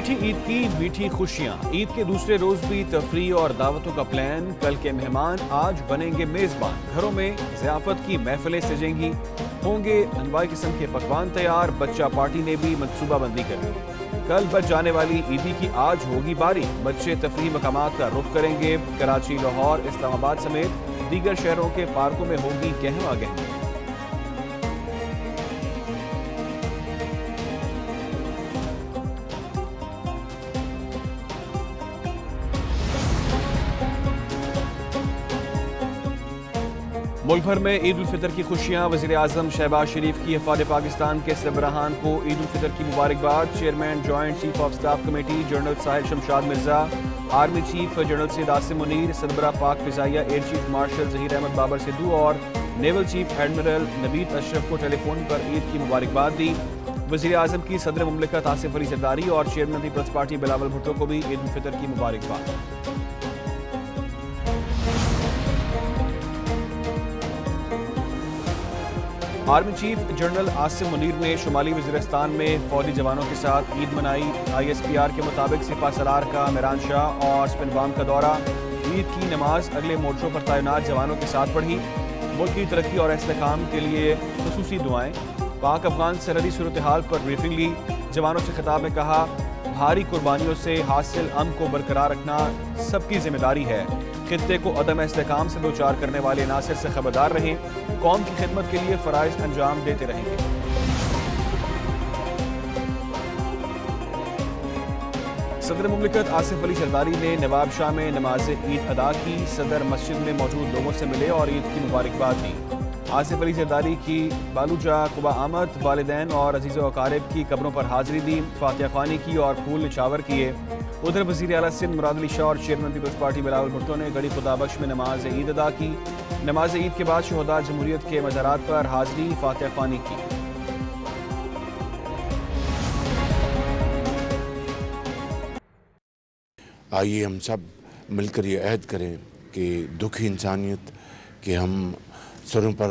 میٹھی عید کی میٹھی خوشیاں، عید کے دوسرے روز بھی تفریح اور دعوتوں کا پلان۔ کل کے مہمان آج بنیں گے میزبان، گھروں میں ضیافت کی محفلیں سجیں گی، ہوں گے انواع قسم کے پکوان تیار۔ بچہ پارٹی نے بھی منصوبہ بندی کر لی، کل بچ جانے والی عیدی کی آج ہوگی باری۔ بچے تفریح مقامات کا رخ کریں گے، کراچی، لاہور، اسلام آباد سمیت دیگر شہروں کے پارکوں میں ہوگی گہما گہمی۔ ملک بھر میں عید الفطر کی خوشیاں، وزیر اعظم شہباز شریف کی وفد پاکستان کے سربراہان کو عید الفطر کی مبارکباد۔ Chairman joint chief of staff committee general Sahil Shamshad Mirza, army chief general Syed Asim Munir, سربراہ پاک فضائیہ air chief marshal Zaheer Ahmed Babar Sidhu اور نیول چیف ایڈمرل نوید اشرف کو ٹیلی فون پر عید کی مبارکباد دی۔ وزیر اعظم کی صدر مملکت آصف علی زرداری اور چیئرمین پیپلز پارٹی بلاول بھٹو کو بھی عید الفطر کی مبارکباد۔ Army chief general Asim Munir نے شمالی وزیرستان میں فوجی جوانوں کے ساتھ عید منائی۔ آئی ایس پی آر کے مطابق سپہ سالار کا میران شاہ اور سپنوام کا دورہ، عید کی نماز اگلے مورچوں پر تعینات جوانوں کے ساتھ پڑھی۔ ملک کی ترقی اور استحکام کے لیے خصوصی دعائیں۔ پاک افغان سرحدی صورتحال پر بریفنگ لی، جوانوں سے خطاب میں کہا بھاری قربانیوں سے حاصل امن کو برقرار رکھنا سب کی ذمہ داری ہے، خطے کو عدم استحکام سے دوچار کرنے والے عناصر سے خبردار رہیں، قوم کی خدمت کے لیے فرائض انجام دیتے رہیں گے۔ صدر مملکت آصف علی زرداری نے نواب شاہ میں نماز عید ادا کی، صدر مسجد میں موجود لوگوں سے ملے اور عید کی مبارکباد دی۔ آصف علی زرداری کی بالوجہ قبا آمد، والدین اور عزیز و اقارب کی قبروں پر حاضری دی، فاتحہ خوانی کی اور پھول نچھاور کیے۔ ادھر وزیر اعلیٰ سندھ مراد علی شاہ اور چیئرمین پیپلز پارٹی بلاول بھٹو نے گڑھی خدا بخش میں نماز عید ادا کی۔ نماز عید کے بعد شہداء جمہوریت کے مزارات پر حاضری، فاتحہ خوانی کی۔ آئیے ہم سب مل کر یہ عہد کریں کہ دکھی انسانیت کہ ہم سروں پر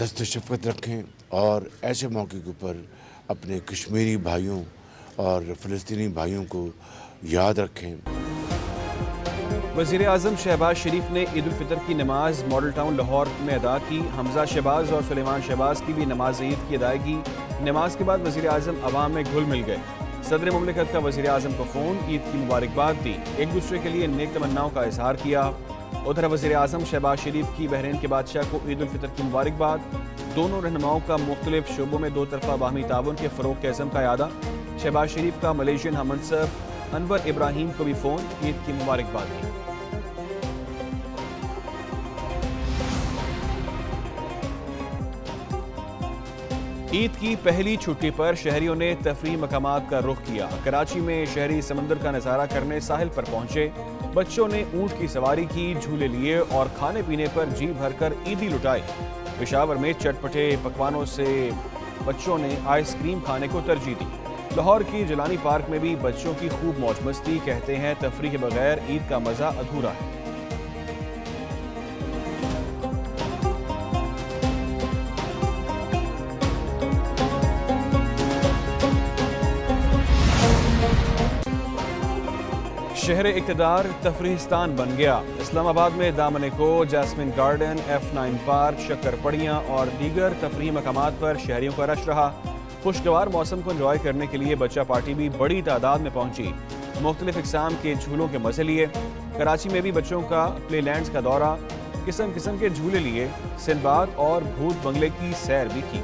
دست شفقت رکھیں اور ایسے موقع کے اوپر اپنے کشمیری بھائیوں اور فلسطینی بھائیوں کو یاد رکھیں۔ وزیر اعظم شہباز شریف نے عید الفطر کی نماز ماڈل ٹاؤن لاہور میں ادا کی۔ حمزہ شہباز اور سلیمان شہباز کی بھی نماز عید کی ادائیگی۔ نماز کے بعد وزیر اعظم عوام میں گھل مل گئے، صدر مملکت کا وزیر اعظم کو فون، عید کی مبارکباد دی، ایک دوسرے کے لیے نیک تمناؤں کا اظہار کیا۔ ادھر وزیر اعظم شہباز شریف کی بحرین کے بادشاہ کو عید الفطر کی مبارکباد۔ دونوں رہنماؤں کا مختلف شعبوں میں دو طرفہ باہمی تعاون کے فروغ کے عزم کا اعادہ۔ شہباز شریف کا ملیشین ہم منصب انور ابراہیم کو بھی فون، عید کی مبارکباد دی۔ عید کی پہلی چھٹی پر شہریوں نے تفریح مقامات کا رخ کیا۔ کراچی میں شہری سمندر کا نظارہ کرنے ساحل پر پہنچے، بچوں نے اونٹ کی سواری کی، جھولے لیے اور کھانے پینے پر جی بھر کر عیدی لٹائی۔ پشاور میں چٹپٹے پکوانوں سے بچوں نے آئس کریم کھانے کو ترجیح دی۔ لاہور کی جیلانی پارک میں بھی بچوں کی خوب موج مستی، کہتے ہیں تفریح کے بغیر عید کا مزہ ادھورا ہے۔ شہر اقتدار تفریحستان بن گیا۔ اسلام آباد میں دامن کو، جاسمین گارڈن، F9 پارک، شکر پڑیاں اور دیگر تفریح مقامات پر شہریوں کا رش رہا۔ خوشگوار موسم کو انجوائے کرنے کے لیے بچہ پارٹی بھی بڑی تعداد میں پہنچی، مختلف اقسام کے جھولوں کے مزے لیے۔ کراچی میں بھی بچوں کا پلے لینڈز کا دورہ، قسم قسم کے جھولے لیے، سنباد اور بھوت بنگلے کی سیر بھی کی۔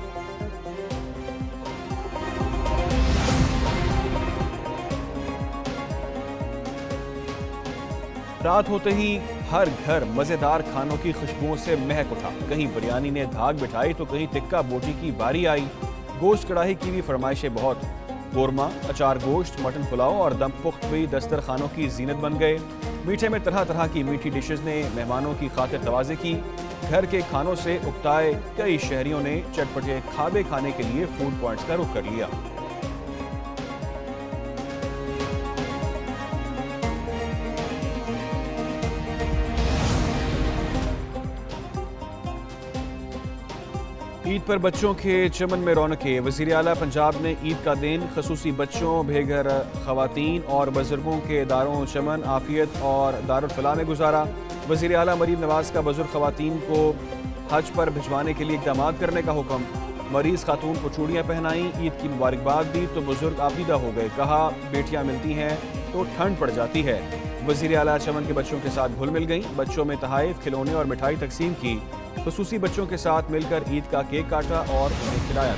رات ہوتے ہی ہر گھر مزیدار کھانوں کی خوشبوؤں سے مہک اٹھا، کہیں بریانی نے دھاگ بٹھائی تو کہیں ٹکا بوٹی کی باری آئی۔ گوشت کڑاہی کی بھی فرمائشیں بہت، قورمہ، اچار گوشت، مٹن پلاؤ اور دم پخت بھی دسترخوانوں کی زینت بن گئے۔ میٹھے میں طرح طرح کی میٹھی ڈشز نے مہمانوں کی خاطر تواضع کی۔ گھر کے کھانوں سے اکتائے کئی شہریوں نے چٹپٹے کھابے کھانے کے لیے فوڈ پوائنٹس کا رخ کر لیا۔ عید پر بچوں کے چمن میں رونقیں۔ وزیر اعلیٰ پنجاب نے عید کا دن خصوصی بچوں، بے گھر خواتین اور بزرگوں کے داروں چمن عافیت اور دارالفلاح میں گزارا۔ وزیر اعلیٰ مریم نواز کا بزرگ خواتین کو حج پر بھجوانے کے لیے اقدامات کرنے کا حکم۔ مریض خاتون کو چوڑیاں پہنائیں، عید کی مبارکباد دی تو بزرگ آبیدہ ہو گئے۔ کہا بیٹیاں ملتی ہیں تو ٹھنڈ پڑ جاتی ہے۔ وزیر اعلیٰ چمن کے بچوں کے ساتھ گھل مل گئیں، بچوں میں تحائف، کھلونے اور مٹھائی تقسیم کی۔ خصوصی بچوں کے ساتھ مل کر عید کا کیک کاٹا اور انہیں کھلایا۔